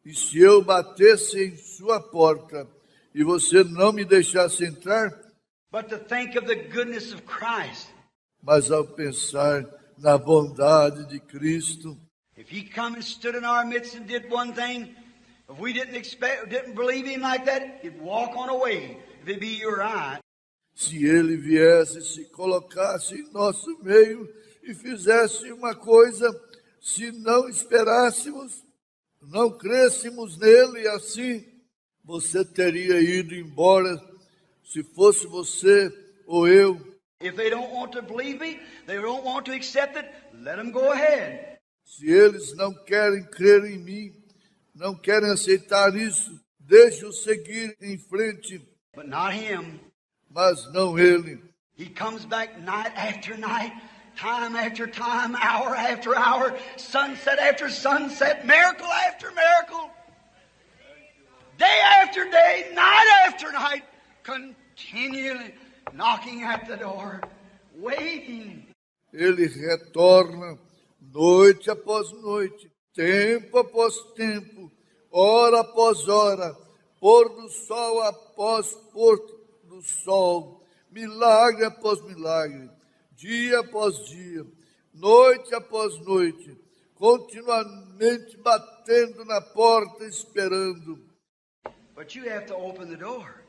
E se eu batesse em sua porta e você não me deixasse entrar, but to think of the goodness of Christ, mas ao pensar na bondade de Cristo, if he come and stood in our midst and did one thing, if we didn't believe him like that, he'd walk on away, if it be your eye. se ele viesse, se colocasse em nosso meio e fizesse uma coisa, se não esperássemos, não crêssemos nele, assim, você teria ido embora, se fosse você ou eu. If they don't want to believe me, they don't want to accept it, let them go ahead. Se eles não querem crer em mim, não querem aceitar isso, deixe-os seguir em frente, But not him. mas não ele. He comes back night after night, time after time, hour after hour, sunset after sunset, miracle after miracle, day after day, night after night, continually knocking at the door, waiting. Ele retorna noite após noite, tempo após tempo, hora após hora, pôr do sol após pôr do sol, milagre após milagre, dia após dia, noite após noite, continuamente batendo na porta, esperando. But you have to open the door.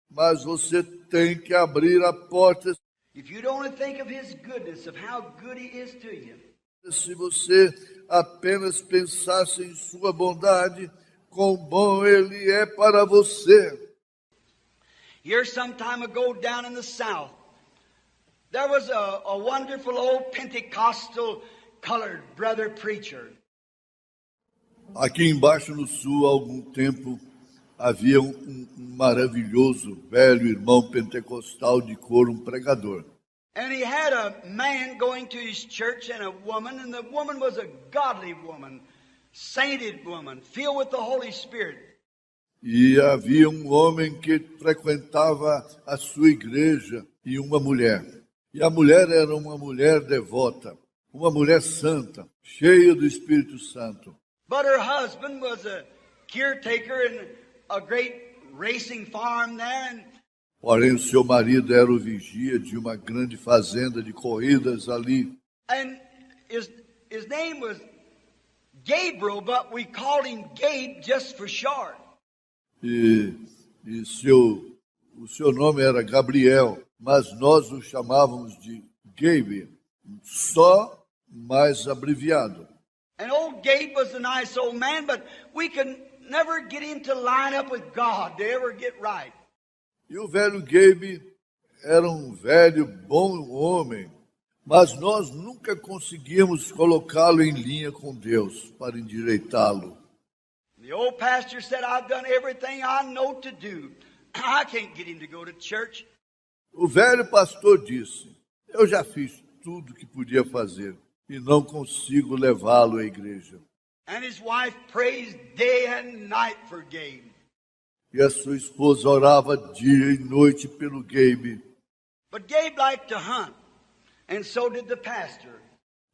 Mas você tem que abrir a porta. If you'd only think of his goodness, of how good he is to you. Se você apenas pensasse em sua bondade, quão bom ele é para você. Here some time ago down in the south, there was a wonderful old Pentecostal colored brother preacher. Aqui embaixo no sul, há algum tempo, havia um maravilhoso velho irmão pentecostal de cor, um pregador. And he had a man going to his church and a the woman was a godly woman, sainted woman, filled with the Holy Spirit. E havia um homem que frequentava a sua igreja e uma mulher. E a mulher era uma mulher devota, uma mulher santa, cheia do Espírito Santo. But her husband was a caretaker in a great racing farm there, and Porém, o seu marido era o vigia de uma grande fazenda de corridas ali. his name was Gabriel, but we called him Gabe just for short. E o seu nome era Gabriel, mas nós o chamávamos de Gabe, só mais abreviado. And old Gabe was a nice old man, but we could never get him to line up with God to ever get right. E o velho Gabe era um velho bom homem, mas nós nunca conseguimos colocá-lo em linha com Deus para endireitá-lo. The old pastor said, I've done everything I know to do. I can't get him to go to church. O velho pastor disse, eu já fiz tudo que podia fazer e não consigo levá-lo à igreja. And his wife prays day and night for Gabe. E a sua esposa orava dia e noite pelo Gabe. But Gabe liked to hunt, and so did the pastor.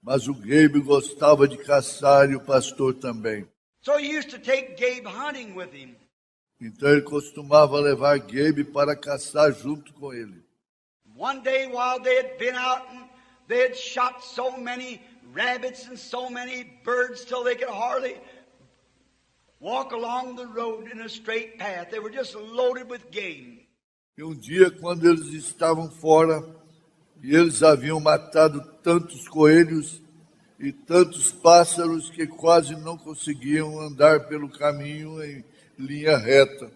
Mas o Gabe gostava de caçar e o pastor também. So he used to take Gabe hunting with him. Então ele costumava levar Gabe para caçar junto com ele. One day while they had been out and they had shot so many rabbits and so many birds till they could hardly walk along the road in a straight path. They were just loaded with game. E um dia, quando eles estavam fora, e eles haviam matado tantos coelhos e tantos pássaros que quase não conseguiam andar pelo caminho em linha reta.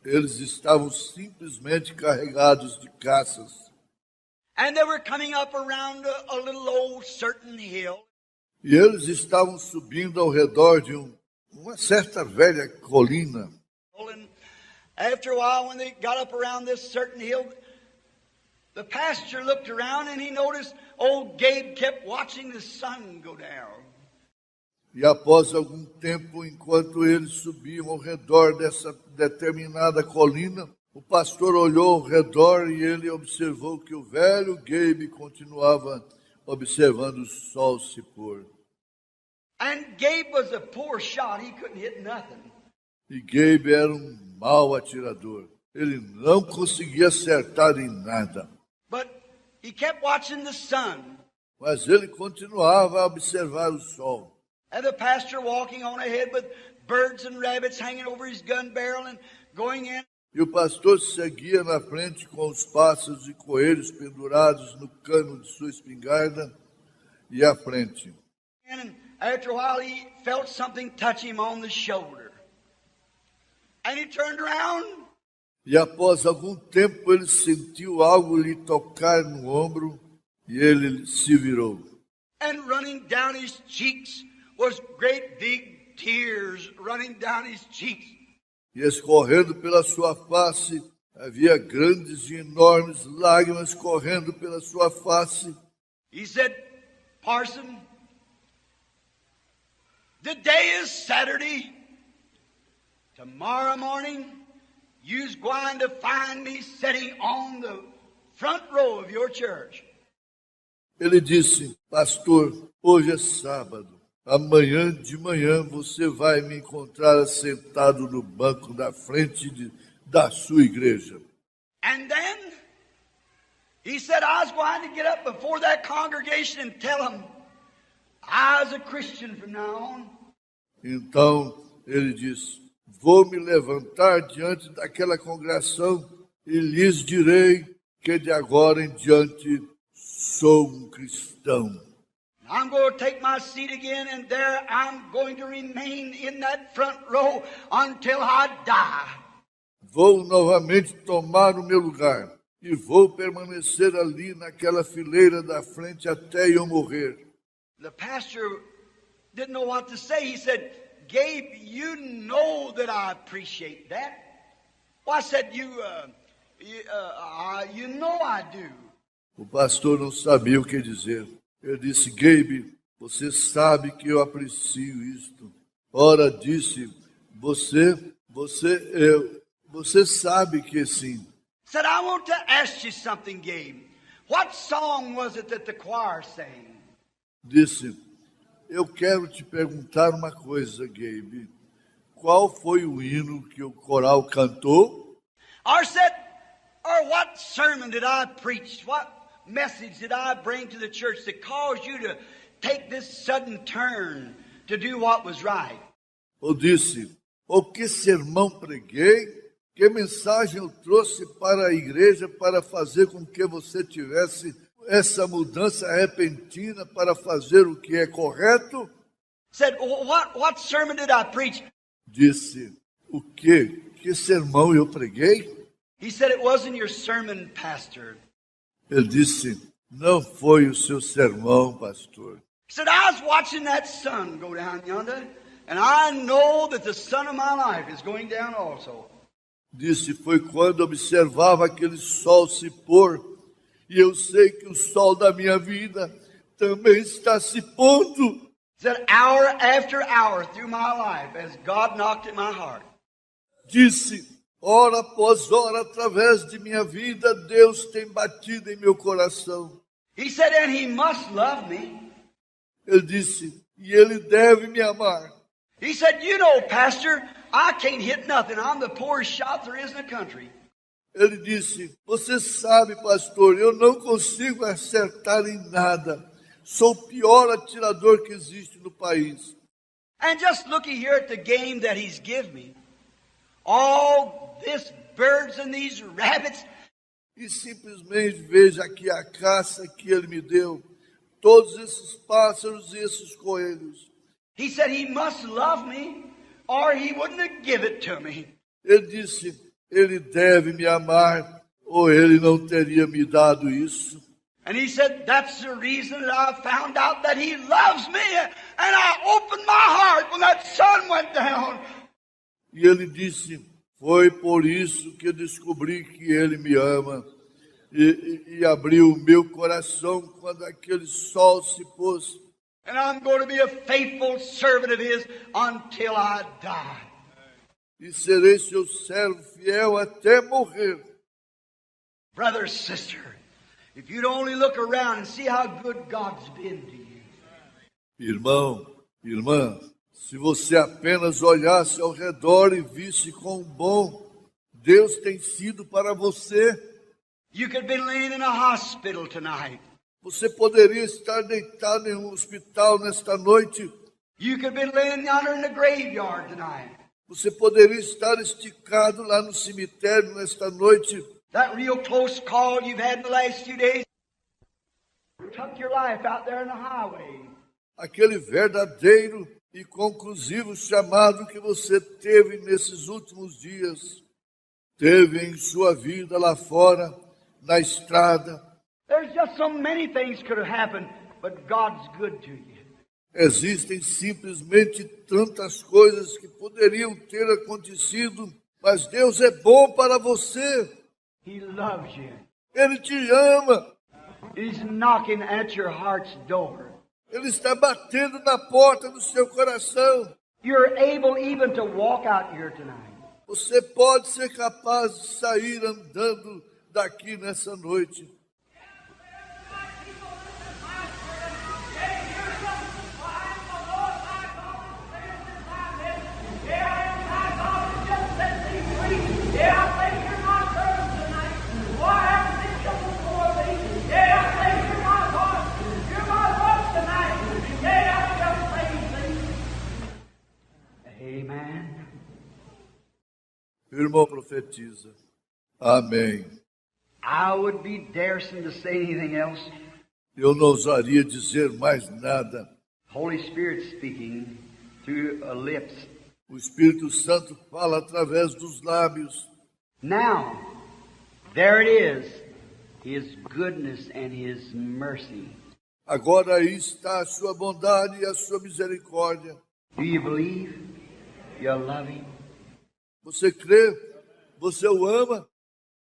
Eles estavam simplesmente carregados de caças. And they were coming up around a little old certain hill. E eles estavam subindo ao redor de uma certa velha colina. And after a while, when they got up around this certain hill, the pastor looked around and he noticed old Gabe kept watching the sun go down. E após algum tempo, enquanto eles subiam ao redor dessa determinada colina, o pastor olhou ao redor e ele observou que o velho Gabe continuava observando o sol se pôr. And Gabe was a poor shot. He couldn't hit nothing. E Gabe era um mau atirador. Ele não conseguia acertar em nada. But he kept watching the sun. Mas ele continuava a observar o sol. And the pastor walking on ahead with birds and rabbits hanging over his gun barrel and going in. E o pastor seguia na frente com os pássaros e coelhos pendurados no cano de sua espingarda e à frente. And after a while he felt something touch him on the shoulder. And he turned around. E após algum tempo ele sentiu algo lhe tocar no ombro e ele se virou. And running down his cheeks was great big tears running down his cheeks. E escorrendo pela sua face, havia grandes e enormes lágrimas correndo pela sua face. He said, Parson, the day is Saturday. Tomorrow morning, you's going to find me sitting on the front row of your church. Ele disse, pastor, hoje é sábado. Amanhã de manhã você vai me encontrar assentado no banco da frente da sua igreja. And then he said, I was going to get up before that congregation and tell them I was a Christian from now on. Então ele disse, vou me levantar diante daquela congregação e lhes direi que de agora em diante sou um cristão. I'm going to take my seat again, and there I'm going to remain in that front row until I die. Vou novamente tomar o meu lugar e vou permanecer ali naquela fileira da frente até eu morrer. The pastor didn't know what to say. He said, Gabe, you know that I appreciate that. Well, I said, you know I do. O pastor não sabia o que dizer. Eu disse, Gabe, você sabe que eu aprecio isto. Ora, disse, você sabe que sim. Said, I want to ask you something, Gabe. What song was it that the choir sang? Disse, eu quero te perguntar uma coisa, Gabe. Qual foi o hino que o coral cantou? Or said, or what sermon did I preach? What message did I bring to the church that caused you to take this sudden turn to do what was right? Ou disse, o que sermão preguei? Que mensagem eu trouxe para a igreja para fazer com que você tivesse essa mudança repentina para fazer o que é correto? Said, well, what sermon did I preach? Disse, o quê? Que sermão eu preguei? He said, it wasn't your sermon, Pastor. Ele disse, não foi o seu sermão, pastor. He said, I was watching that sun go down yonder, and I know that the sun of my life is going down also. Disse, foi quando observava aquele sol se pôr, e eu sei que o sol da minha vida também está se pondo. He said, hour after hour through my life, as God knocked at my heart. Disse, hora após hora, através de minha vida, Deus tem batido em meu coração. He said, and He must love me. Ele disse, e Ele deve me amar. He said, you know, Pastor, I can't hit nothing. I'm the poorest shot there is in the country. Ele disse, você sabe, pastor, eu não consigo acertar em nada. Sou o pior atirador que existe no país. And just looking here at the game that He's given me, all this birds and these rabbits. E simplesmente veja aqui a caça que Ele me deu. Todos esses pássaros e esses coelhos. He said He must love me or He wouldn't have given it to me. Ele disse, Ele deve me amar ou Ele não teria me dado isso. And He said, that's the reason that I found out that He loves me. And I opened my heart when that sun went down. E Ele disse, foi por isso que eu descobri que Ele me ama. E abriu o meu coração quando aquele sol se pôs. And I'm going to be a faithful servant of His until I die. E serei seu servo fiel até morrer. Brother, sister, if you'd only look around and see how good God's been to you. Irmão, irmã, se você apenas olhasse ao redor e visse quão bom Deus tem sido para você, You could be laying in a hospital tonight. você poderia estar deitado em um hospital nesta noite. You could be laying yonder in the graveyard tonight. Você poderia estar esticado lá no cemitério nesta noite. That real close call you've had in the last few days took your life out there in the highway. Aquele verdadeiro e conclusivo chamado que você teve nesses últimos dias, teve em sua vida lá fora, na estrada. There's just so many things could have happened, but God's good to you. Existem simplesmente tantas coisas que poderiam ter acontecido, mas Deus é bom para você. He loves you. Ele te ama. He's knocking at your heart's door. Ele está batendo na porta do seu coração. You're able even to walk out here tonight. Você pode ser capaz de sair andando daqui nessa noite. Amen. O irmão profetiza. Amém. I would be daring to say anything else. Eu não ousaria dizer mais nada. Holy Spirit speaking through lips. O Espírito Santo fala através dos lábios. Now, there it is, His goodness and His mercy. Agora aí está a sua bondade e a sua misericórdia. Do you believe? You love Him? Você crê? Você o ama?